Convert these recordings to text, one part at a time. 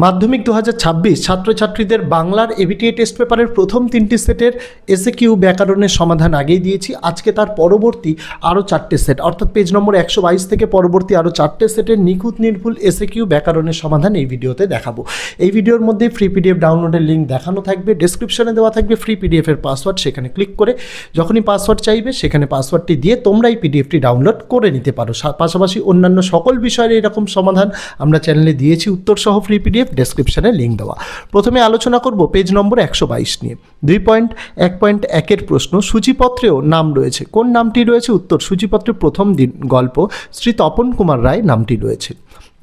মাধ্যমিক 2026 ছাত্রছাত্রীদের বাংলার এবিটিএ টেস্ট পেপারের প্রথম 3টি সেটের এসএকিউ ব্যাকরণের সমাধান আগেই দিয়েছি। আজকে তার পরবর্তী আরও 4টে সেট অর্থাৎ পেজ নম্বর 122 থেকে পরবর্তী আরও 4টে সেটের নিখুঁত নির্ভুল এসএকিউ ব্যাকরণের সমাধান এই ভিডিওতে দেখাবো। এই ভিডিওর মধ্যে ফ্রি পিডিএফ ডাউনলোডের লিঙ্ক দেখানো থাকবে, ডেসক্রিপশনে দেওয়া থাকবে ফ্রি পিডিএফের পাসওয়ার্ড, সেখানে ক্লিক করে যখনই পাসওয়ার্ড চাইবে সেখানে পাসওয়ার্ডটি দিয়ে তোমরা এই পিডিএফটি ডাউনলোড করে নিতে পারো। পাশাপাশি অন্যান্য সকল বিষয়ের এরকম সমাধান আমরা চ্যানেলে দিয়েছি উত্তর সহ ফ্রি পিডিএফ, ডেসক্রিপশনে লিঙ্ক দেওয়া। প্রথমে আলোচনা করব পেজ নম্বর 122 নিয়ে। 2.1.1 প্রশ্ন, সূচিপত্রেও নাম রয়েছে, কোন নামটি রয়েছে? উত্তর, সূচিপত্রের প্রথম দিন গল্প শ্রী তপন কুমার রায় নামটি রয়েছে।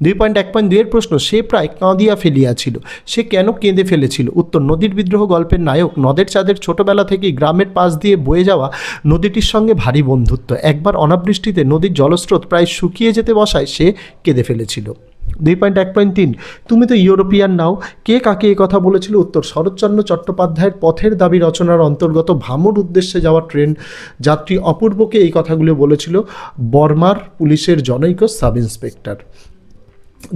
2.1.2 প্রশ্ন, সে প্রায় কাঁদিয়া ফেলিয়াছিল, সে কেন কেঁদে ফেলেছিল? উত্তর, নদীর বিদ্রোহ গল্পের নায়ক নদের চাঁদের ছোটবেলা থেকেই গ্রামের পাশ দিয়ে বয়ে যাওয়া নদীটির সঙ্গে ভারী বন্ধুত্ব। একবার অনাবৃষ্টিতে নদীর জলস্রোত প্রায় শুকিয়ে যেতে বসায় সে কেঁদে ফেলেছিল। 2.1.3 তুমি তো ইউরোপিয়ান নাও, কে কাকে এই কথা বলেছিল? উত্তর, শরৎচন্দ্র চট্টোপাধ্যায়ের পথের দাবি রচনার অন্তর্গত ভামর উদ্দেশ্যে যাওয়া ট্রেন যাত্রী অপূর্বকে এই কথাগুলো বলেছিল বর্মার পুলিশের জনৈক সাব ইন্সপেক্টর।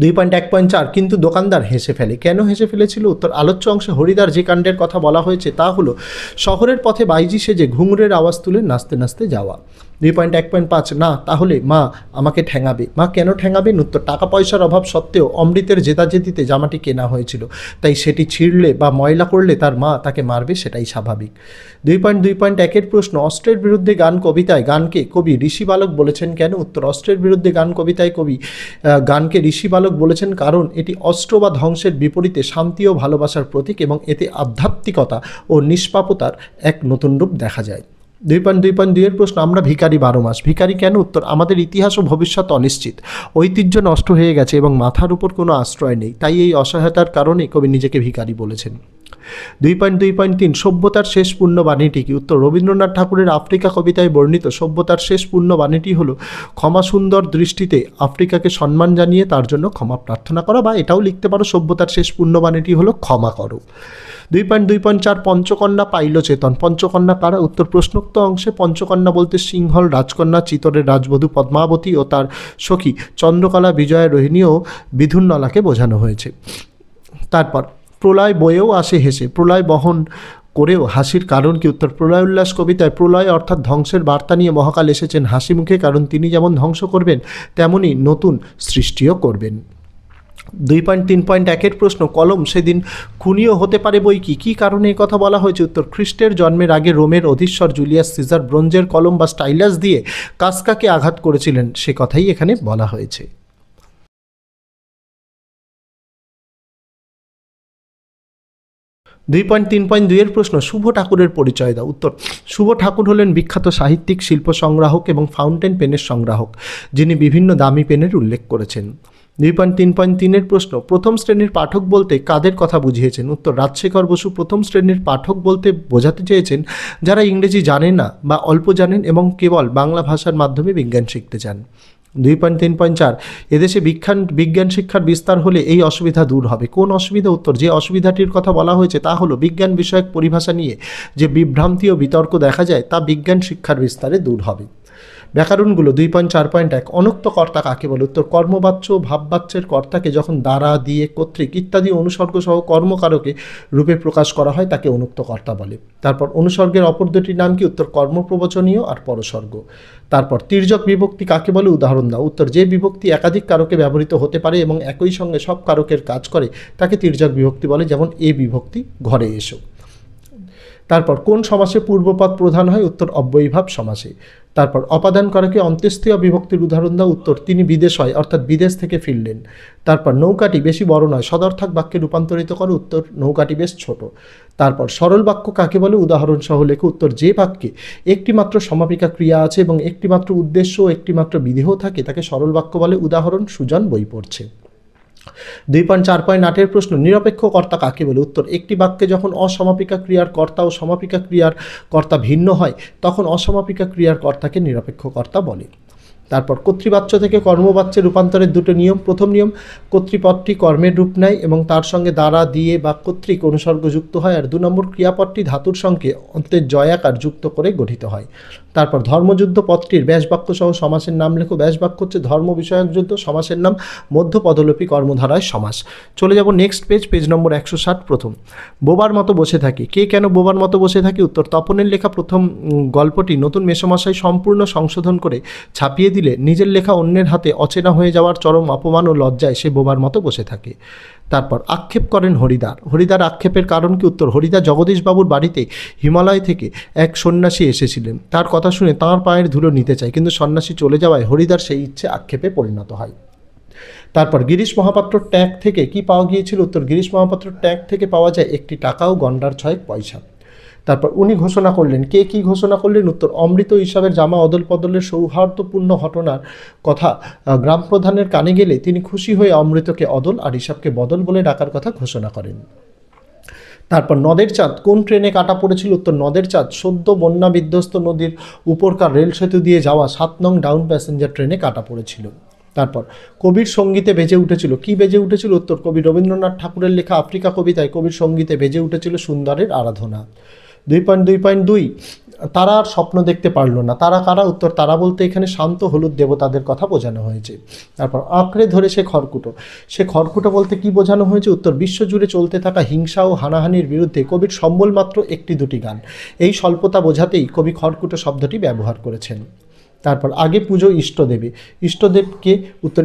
2.1.4 কিন্তু দোকানদার হেসে ফেলে, কেন হেসে ফেলেছিল? উত্তর, আলোচ্য অংশে হরিদার যে কাণ্ডের কথা বলা হয়েছে তা হলো শহরের পথে বাইজি সেজে ঘুঙুরের আওয়াজ তুলে নাচতে নাচতে যাওয়া। 2.1.5 না তাহলে মা আমাকে ঠ্যাঙাবে, মা কেন ঠ্যাঙাবেন? উত্তর, টাকা পয়সার অভাব সত্ত্বেও অমৃতের জেতাজেতিতে জামাটি কেনা হয়েছিল, তাই সেটি ছিঁড়লে বা ময়লা করলে তার মা তাকে মারবে, সেটাই স্বাভাবিক। 2.2.1 প্রশ্ন, অস্ত্রের বিরুদ্ধে গান কবিতায় গানকে কবি ঋষি বালক বলেছেন কেন? উত্তর, অস্ত্রের বিরুদ্ধে গান কবিতায় কবি গানকে ঋষি বালক বলেছেন কারণ এটি অস্ত্র বা ধ্বংসের বিপরীতে শান্তি ও ভালোবাসার প্রতীক এবং এতে আধ্যাত্মিকতা ও নিষ্পাপতার এক নতুন রূপ দেখা যায়। 2.2.2 প্রশ্ন, আমরা ভিখারি 12 মাস, ভিখারি কেন? উত্তর, আমাদের ইতিহাস ও ভবিষ্যৎ অনিশ্চিত, ঐতিহ্য নষ্ট হয়ে গেছে এবং মাথার উপর কোনো আশ্রয় নেই, তাই এই অসহায়তার কারণে কবি নিজেকে ভিখারি বলেছেন। 2.2.3 সভ্যতার শেষ পূর্ণ বাণীটি কি? উত্তর, রবীন্দ্রনাথ ঠাকুরের আফ্রিকা কবিতায় বর্ণিত সভ্যতার শেষ পূর্ণ বাণীটি হলো ক্ষমা সুন্দর দৃষ্টিতে আফ্রিকাকে সম্মান জানিয়ে তার জন্য ক্ষমা প্রার্থনা করা, বা এটাও লিখতে পারো সভ্যতার শেষ পূর্ণ বাণীটি হলো ক্ষমা করো। 2.2.4 পঞ্চকন্যা পাইল চেতন, পঞ্চকন্যা কারা? উত্তর, প্রশ্নোক্ত অংশে পঞ্চকন্যা বলতে সিংহল রাজকন্যা, চিতরের রাজবধূ পদ্মাবতী ও তার সখী চন্দ্রকলা, বিজয়া, রোহিণী ও বিধুন্নলাকে বোঝানো হয়েছে। তারপর প্রলয় বয়েও আসে হেসে, প্রলয় বহন করেও হাসির কারণ কি? উত্তর, প্রলয় উল্লাস কবিতায় প্রলয় অর্থাৎ ধ্বংসের বার্তা নিয়ে মহাকাল এসেছেন হাসি মুখে, কারণ তিনি যেমন ধ্বংস করবেন তেমনই নতুন সৃষ্টিও করবেন। 2.3.1 প্রশ্ন, কলম সেদিন খুনিও হতে পারে বই কি? কী কারণে এই কথা বলা হয়েছে? উত্তর, খ্রিস্টের জন্মের আগে রোমের অধীশ্বর জুলিয়াস সিজার ব্রোঞ্জের কলম বা স্টাইলাস দিয়ে কাসকাকে আঘাত করেছিলেন, সে কথাই এখানে বলা হয়েছে। 2.3.2 প্রশ্ন, শুভ ঠাকুরের পরিচয় দাও। উত্তর, শুভ ঠাকুর হলেন বিখ্যাত সাহিত্যিক, শিল্প সংগ্রাহক এবং ফাউন্টেন পেনের সংগ্রাহক, যিনি বিভিন্ন দামি পেনের উল্লেখ করেছেন। 2.3.3 প্রশ্ন, প্রথম শ্রেণীর পাঠক বলতে কাদের কথা বুঝিয়েছেন? উত্তর, রাজশেখর বসু প্রথম শ্রেণীর পাঠক বলতে বোঝাতে চেয়েছেন যারা ইংরেজি জানেন না বা অল্প জানেন এবং কেবল বাংলা ভাষার মাধ্যমে বিজ্ঞান শিখতে চান। 2.3.4 এদেশে বিজ্ঞান শিক্ষার বিস্তার হলে এই অসুবিধা দূর হবে, কোন অসুবিধা? উত্তর, যে অসুবিধাটির কথা বলা হয়েছে তা হলো বিজ্ঞান বিষয়ক পরিভাষা নিয়ে যে বিভ্রান্তি ও বিতর্ক দেখা যায় তা বিজ্ঞান শিক্ষার বিস্তারে দূর হবে। ব্যাকরণগুলো 2.4.1 অনুক্ত কর্তা কাকে বলে? উত্তর, কর্মবাচ্য ভাববাচ্যের কর্তাকে যখন দ্বারা, দিয়ে, কর্তৃক ইত্যাদি অনুসর্গ সহ কর্মকারকে রূপে প্রকাশ করা হয় তাকে অনুক্ত কর্তা বলে। তারপর অনুসর্গের অপর দুটির নাম কি? উত্তর, কর্মপ্রবচনীয় আর পরসর্গ। তারপর তির্যক বিভক্তি কাকে বলে? উদাহরণ দাও। উত্তর, যে বিভক্তি একাধিক কারকে ব্যবহৃত হতে পারে এবং একই সঙ্গে সব কারকের কাজ করে তাকে তির্যক বিভক্তি বলে, যেমন এ বিভক্তি ঘরে এসো। তারপর কোন সমাসে পূর্বপদ প্রধান হয়? উত্তর, অব্যয়ীভাব সমাসে। তারপর অপাদান কারকে অন্ত্যেষ্টিয় বিভক্তির উদাহরণ দাও। উত্তর, তিনি বিদেশ হয় অর্থাৎ বিদেশ থেকে ফিরলেন। তারপর নৌকাটি বেশি বড় নয় সদর্থক বাক্যে রূপান্তরিত করে। উত্তর, নৌকাটি বেশ ছোট। তারপর সরল বাক্য কাকে বলে? উদাহরণ সহ লেখো। উত্তর, যে বাক্যে একটিমাত্র সমাপিকা ক্রিয়া আছে এবং একটিমাত্র উদ্দেশ্য ও একটিমাত্র বিধেয় থাকে তাকে সরল বাক্য বলে। উদাহরণ, সুজন বই পড়ছে। 2.4.8 প্রশ্ন, নিরপেক্ষ কর্তা কাকে বলে? উত্তর, একটি বাক্যে যখন অসমাপিকা ক্রিয়ার কর্তা ও সমাপিকা ক্রিয়ার কর্তা ভিন্ন হয় তখন অসমাপিকা ক্রিয়ার কর্তাকে নিরপেক্ষ কর্তা বলে। তারপর কর্তৃবাচ্য থেকে কর্মবাচ্যে রূপান্তরের দুটো নিয়ম। প্রথম নিয়ম, কর্তৃপদটি কর্মের রূপ নেয় এবং তার সঙ্গে দ্বারা, দিয়ে বা কর্তৃক অনুসর্গ যুক্ত হয়। আর 2 নম্বর, ক্রিয়াপদটি ধাতুর সঙ্গে অন্তের জয়াকার যুক্ত করে গঠিত হয়। তারপর ধর্মযুদ্ধ পদটির ব্যাসবাক্য সহ সমাসের নাম লেখো। ব্যাসবাক্য হচ্ছে ধর্ম বিষয়ক যুদ্ধ, সমাসের নাম মধ্যপদলোপী কর্মধারায় সমাস। চলে যাব নেক্সট পেজ নম্বর 160। প্রথম, বোবার মতো বসে থাকি। কে কেন বোবার মতো বসে থাকি? উত্তর, তপনের লেখা প্রথম গল্পটি নতুন মেসোমশাই সম্পূর্ণ সংশোধন করে ছাপিয়ে দিলে নিজের লেখা অন্যের হাতে অচেনা হয়ে যাওয়ার চরম অপমান ও লজ্জায় সে বোবার মতো বসে থাকে। তারপর আক্ষেপ করেন হরিদার। হরিদার আক্ষেপের কারণ কি? উত্তর, হরিদার জগদীশবাবুর বাড়িতে হিমালয় থেকে এক সন্ন্যাসী এসেছিলেন। তার কথা শুনে তাঁর পায়ের ধুলো নিতে চায়, কিন্তু সন্ন্যাসী চলে যাওয়ায় হরিদার সেই ইচ্ছে আক্ষেপে পরিণত হয়। তারপর গিরিশ মহাপাত্র ট্যাগ থেকে কি পাওয়া গিয়েছিল? উত্তর, গিরিশ মহাপাত্র ট্যাগ থেকে পাওয়া যায় 1 টাকা ও গন্ডার 6 পয়সা। তারপর উনি ঘোষণা করলেন। কে কি ঘোষণা করলেন? উত্তর, অমৃত হিসাবের জামা অদল বদলের সৌহার্দ্যপূর্ণ ঘটনার কথা গ্রাম প্রধানের কানে গেলে তিনি খুশি হয়ে অমৃতকে অদল আর হিসাবকে বদল বলে ডাকার কথা ঘোষণা করেন। তারপর নদের চাঁদ কোন ট্রেনে কাটা পড়েছিল? উত্তর, নদের চাঁদ সদ্য বন্যা বিধ্বস্ত নদীর উপরকার রেল সেতু দিয়ে যাওয়া 7 নং ডাউন প্যাসেঞ্জার ট্রেনে কাটা পড়েছিল। তারপর কবির সঙ্গীতে বেজে উঠেছিল। কি বেজে উঠেছিল? উত্তর, কবি রবীন্দ্রনাথ ঠাকুরের লেখা আফ্রিকা কবিতায় কবির সঙ্গীতে বেজে উঠেছিল সুন্দরের আরাধনা। 2.2.2 তারা আর স্বপ্ন দেখতে পারল না। তারা কারা? উত্তর, তারা বলতে এখানে শান্ত হলুদ দেবতাদের কথা বোঝানো হয়েছে। তারপর আঁকড়ে ধরে সে খড়কুটো। সে খড়কুটো বলতে কি বোঝানো হয়েছে? উত্তর, বিশ্বজুড়ে চলতে থাকা হিংসা ও হানাহানির বিরুদ্ধে কবির সম্বল মাত্র 1-2টি গান। এই স্বল্পতা বোঝাতেই কবি খড়কুটো শব্দটি ব্যবহার করেছেন। তারপর আগে পুজো ইষ্টদেবে। ইষ্টদেবকে? উত্তর,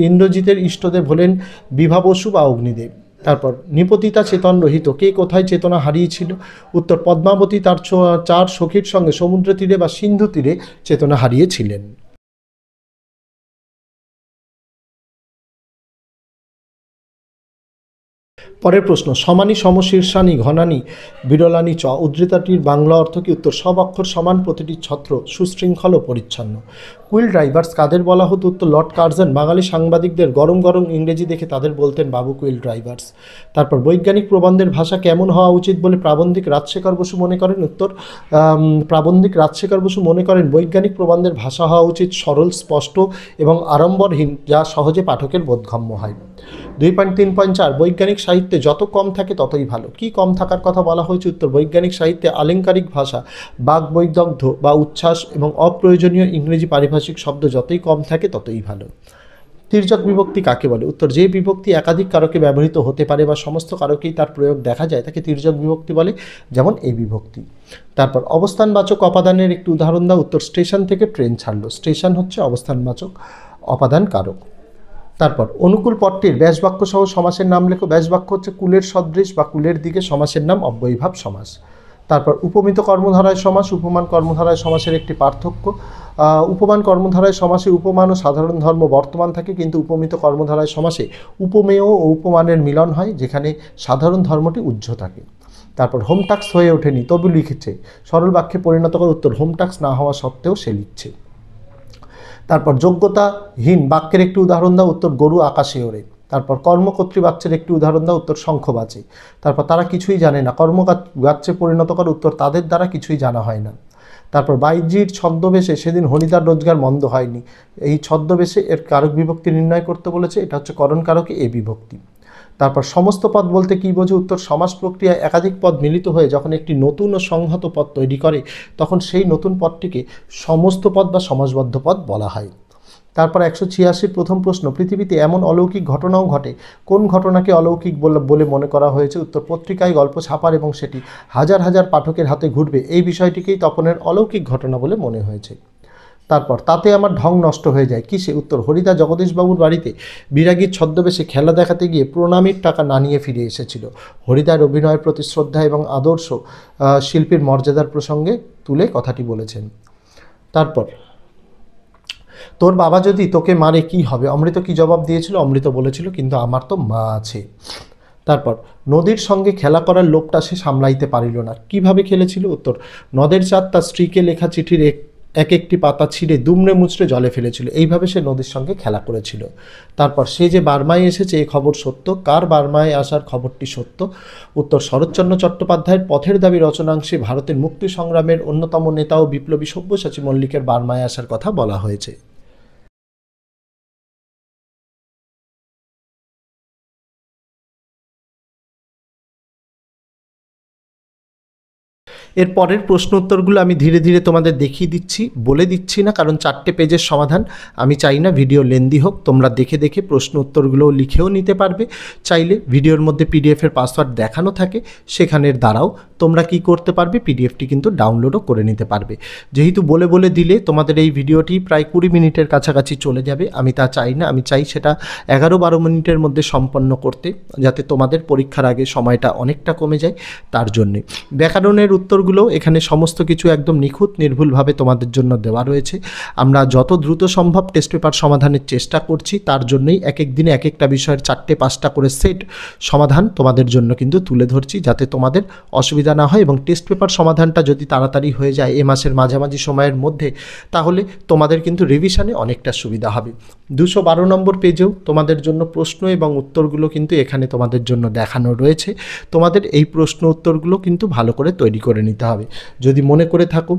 ইন্দ্রজিতের ইষ্টদেব হলেন বিভা বসু বা অগ্নিদেব। তারপর নিপতিতা চেতন রহিত। কে কোথায় চেতনা হারিয়েছিল? উত্তর, পদ্মাবতী তার 4 সখীর সঙ্গে সমুদ্র তীরে বা সিন্ধু তীরে চেতনা হারিয়েছিলেন। পরের প্রশ্ন, সমানি সমশীর্ষানি ঘনানি বিরলানি চ উদ্ধৃতাটির বাংলা অর্থ কি? উত্তর, সব অক্ষর সমান, প্রতিটি ছত্র সুশৃঙ্খল ও পরিচ্ছন্ন। কুইল ড্রাইভার্স কাদের বলা হতো? উত্তর, লর্ড কার্জন বাঙালি সাংবাদিকদের গরম গরম ইংরেজি দেখে তাদের বলতেন বাবু কুইল ড্রাইভার্স। তারপর বৈজ্ঞানিক প্রবন্ধের ভাষা কেমন হওয়া উচিত বলে প্রাবন্ধিক রাজশেখর বসু মনে করেন? উত্তর, প্রাবন্ধিক রাজশেখর বসু মনে করেন বৈজ্ঞানিক প্রবন্ধের ভাষা হওয়া উচিত সরল, স্পষ্ট এবং আড়ম্বরহীন, যা সহজে পাঠকের বোধগম্য হয়। 2.3.4 বৈজ্ঞানিক সাহিত্যে যত কম থাকে ততই ভালো। কি কম থাকার কথা বলা হয়েছে? উত্তর, বৈজ্ঞানিক সাহিত্যে আলংকারিক ভাষা, বাকবৈদগ্ধ বা উচ্ছ্বাস এবং অপ্রয়োজনীয় ইংরেজি পারিভাষিক শব্দ যতই কম থাকে ততই ভালো। তির্যক বিভক্তি কাকে বলে? উত্তর, যে বিভক্তি একাধিক কারকে ব্যবহৃত হতে পারে বা সমস্ত কারকেই তার প্রয়োগ দেখা যায় তাকে তির্যক বিভক্তি বলে, যেমন এই বিভক্তি। তারপর অবস্থানবাচক অপাদানের একটি উদাহরণ দাও। উত্তর, স্টেশন থেকে ট্রেন ছাড়লো। স্টেশন হচ্ছে অবস্থানবাচক অপাদান কারক। তারপর অনুকূল পদটির ব্যাসবাক্য সহ সমাসের নাম লেখো। ব্যাসবাক্য হচ্ছে কুলের সদৃশ বা কুলের দিকে, সমাসের নাম অব্যয়ীভাব সমাস। তারপর উপমিত কর্মধারায় সমাস, উপমান কর্মধারায় সমাসের একটি পার্থক্য। উপমান কর্মধারায় সমাসে উপমান ও সাধারণ ধর্ম বর্তমান থাকে, কিন্তু উপমিত কর্মধারায় সমাসে উপমেয় ও উপমানের মিলন হয়, যেখানে সাধারণ ধর্মটি উজ্জ্ব থাকে। তারপর হোম টাস্ক হয়ে ওঠেনি তবু লিখেছে, সরল বাক্যে পরিণত করে। উত্তর, হোম টাস্ক না হওয়া সত্ত্বেও সে লিখছে। তারপর যোগ্যতাহীন বাক্যের একটি উদাহরণ দাও। উত্তর, গরু আকাশে ওড়ে। তারপর কর্মকর্তৃবাচ্যের একটি উদাহরণ দাও। উত্তর, শঙ্খ বাজে। তারপর তারা কিছুই জানে না কর্মগাচ্যে পরিণত করে। উত্তর, তাদের দ্বারা কিছুই জানা হয় না। তারপর বাইজির ছদ্মবেশে সেদিন হরিদার রোজগার মন্দ হয়নি। এই ছদ্মবেশে এর কারক বিভক্তি নির্ণয় করতে বলেছে। এটা হচ্ছে করণ কারকে এ বিভক্তি। তারপর সমস্ত পদ বলতে কী বোঝে? উত্তর, সমাস প্রক্রিয়ায় একাধিক পদ মিলিত হয়ে যখন একটি নতুন ও সংহত পদ তৈরি করে তখন সেই নতুন পদটিকে সমস্ত পদ বা সমাসবদ্ধ পদ বলা হয়। তারপর 186 প্রথম প্রশ্ন, পৃথিবীতে এমন অলৌকিক ঘটনাও ঘটে, কোন ঘটনাকে অলৌকিক বলে মনে করা হয়েছে? উত্তর, পত্রিকায় গল্প ছাপার এবং সেটি হাজার হাজার পাঠকের হাতে ঘুরবে, এই বিষয়টিকেই তপনের অলৌকিক ঘটনা বলে মনে হয়েছে। তারপর তাতে আমার ঢং নষ্ট হয়ে যায় কিসে? উত্তর, হরিদা জগদীশবাবুর বাড়িতে বিরাগীর ছদ্মবেশে খেলা দেখাতে গিয়ে প্রণামীর টাকা না নিয়ে ফিরে এসেছিল। হরিদার অভিনয়ের প্রতি শ্রদ্ধা এবং আদর্শ শিল্পীর মর্যাদার প্রসঙ্গে তুলে কথাটি বলেছেন। তারপর তোর বাবা যদি তোকে মারে কি হবে? অমৃত কি জবাব দিয়েছিল? অমৃত বলেছিল, কিন্তু আমার তো মা আছে। তারপর নদীর সঙ্গে খেলা করার লোভটা সে সামলাইতে পারিল না। কিভাবে খেলেছিল? উত্তর, নদের চাঁদ তার স্ত্রীকে লেখা চিঠির এক একটি পাতা ছিঁড়ে দুমড়ে মুচড়ে জলে ফেলেছিল। এইভাবে সে নদীর সঙ্গে খেলা করেছিল। তারপর সে যে বার্মায় এসেছে এ খবর সত্য। কার বার্মায় আসার খবরটি সত্য? উত্তর, শরৎচন্দ্র চট্টোপাধ্যায়ের পথের দাবি রচনাংশে ভারতের মুক্তি সংগ্রামের অন্যতম নেতা ও বিপ্লবী সব্যসাচী মল্লিকের বার্মায় আসার কথা বলা হয়েছে। এর পরের প্রশ্ন উত্তরগুলো আমি ধীরে ধীরে তোমাদের দেখিয়ে দিচ্ছি, বলে দিচ্ছি না, কারণ 4টে পেজের সমাধান, আমি চাই না ভিডিও লেন্দি হোক। তোমরা দেখে দেখে প্রশ্ন উত্তরগুলোও লিখেও নিতে পারবে। চাইলে ভিডিওর মধ্যে পিডিএফের পাসওয়ার্ড দেখানো থাকে, সেখানের দ্বারাও তোমরা কি করতে পারবে, পিডিএফটি কিন্তু ডাউনলোডও করে নিতে পারবে। যেহেতু বলে বলে দিলে তোমাদের এই ভিডিওটি প্রায় 20 মিনিটের কাছাকাছি চলে যাবে, আমি তা চাই না। আমি চাই সেটা 11-12 মিনিটের মধ্যে সম্পন্ন করতে, যাতে তোমাদের পরীক্ষার আগে সময়টা অনেকটা কমে যায়। তার জন্যে ব্যাকরণের উত্তরগুলো এখানে সমস্ত কিছু একদম নিখুঁত নির্ভুলভাবে তোমাদের জন্য দেওয়া রয়েছে। আমরা যত দ্রুত সম্ভব টেস্ট পেপার সমাধানের চেষ্টা করছি, তার জন্যই এক এক দিনে এক একটা বিষয়ের 4টে-5টা করে সেট সমাধান তোমাদের জন্য কিন্তু তুলে ধরছি, যাতে তোমাদের অসুবিধা না হয়। এবং টেস্ট পেপার সমাধানটা যদি তাড়াতাড়ি হয়ে যায় এ মাসের মাঝামাঝি সময়ের মধ্যে, তাহলে তোমাদের কিন্তু রিভিশনে অনেকটা সুবিধা হবে। 212 নম্বর পেজেও তোমাদের জন্য প্রশ্ন এবং উত্তরগুলো কিন্তু এখানে তোমাদের জন্য দেখানো রয়েছে। তোমাদের এই প্রশ্ন উত্তরগুলো কিন্তু ভালো করে তৈরি করে নিতে হবে। যদি মনে করে থাকো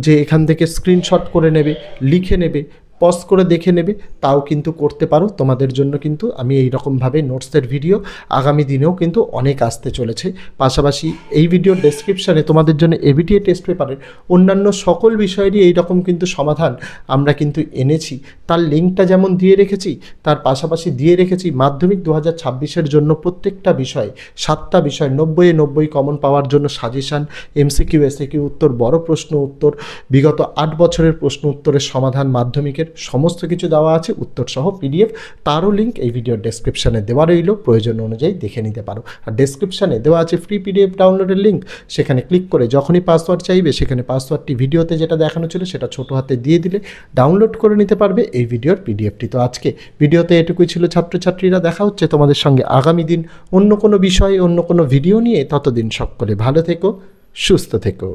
যে এখান থেকে স্ক্রিনশট করে নেবে, লিখে নেবে, পজ করে দেখে নেবে, তাও কিন্তু করতে পারো। তোমাদের জন্য কিন্তু আমি এই রকমভাবে নোটসের ভিডিও আগামী দিনেও কিন্তু অনেক আসতে চলেছে। পাশাপাশি এই ভিডিওর ডেসক্রিপশানে তোমাদের জন্য এবিটিএ টেস্ট পেপারের অন্যান্য সকল বিষয়েরই এই রকম কিন্তু সমাধান আমরা কিন্তু এনেছি। তার লিঙ্কটা যেমন দিয়ে রেখেছি, তার পাশাপাশি দিয়ে রেখেছি মাধ্যমিক 2026-এর জন্য প্রত্যেকটা বিষয়, 7টা বিষয় 90-এ 90 কমন পাওয়ার জন্য সাজেশান, এমসিকিউ এসএকিউ উত্তর, বড় প্রশ্ন উত্তর, বিগত 8 বছরের প্রশ্ন উত্তরের সমাধান, মাধ্যমিকের সমস্ত কিছু দেওয়া আছে উত্তর সহ পিডিএফ। তারও লিঙ্ক এই ভিডিওর ডেসক্রিপশানে দেওয়া রইল, প্রয়োজন অনুযায়ী দেখে নিতে পারো। আর ডেসক্রিপশানে দেওয়া আছে ফ্রি পিডিএফ ডাউনলোডের লিঙ্ক, সেখানে ক্লিক করে যখনই পাসওয়ার্ড চাইবে, সেখানে পাসওয়ার্ডটি ভিডিওতে যেটা দেখানো ছিল সেটা ছোটো হাতে দিয়ে দিলে ডাউনলোড করে নিতে পারবে এই ভিডিওর পিডিএফটি। তো আজকে ভিডিওতে এটুকুই ছিল ছাত্রছাত্রীরা, দেখা হচ্ছে তোমাদের সঙ্গে আগামী দিন অন্য কোনো বিষয়ে, অন্য কোনো ভিডিও নিয়ে। ততদিন সকলে ভালো থেকো, সুস্থ থেকো।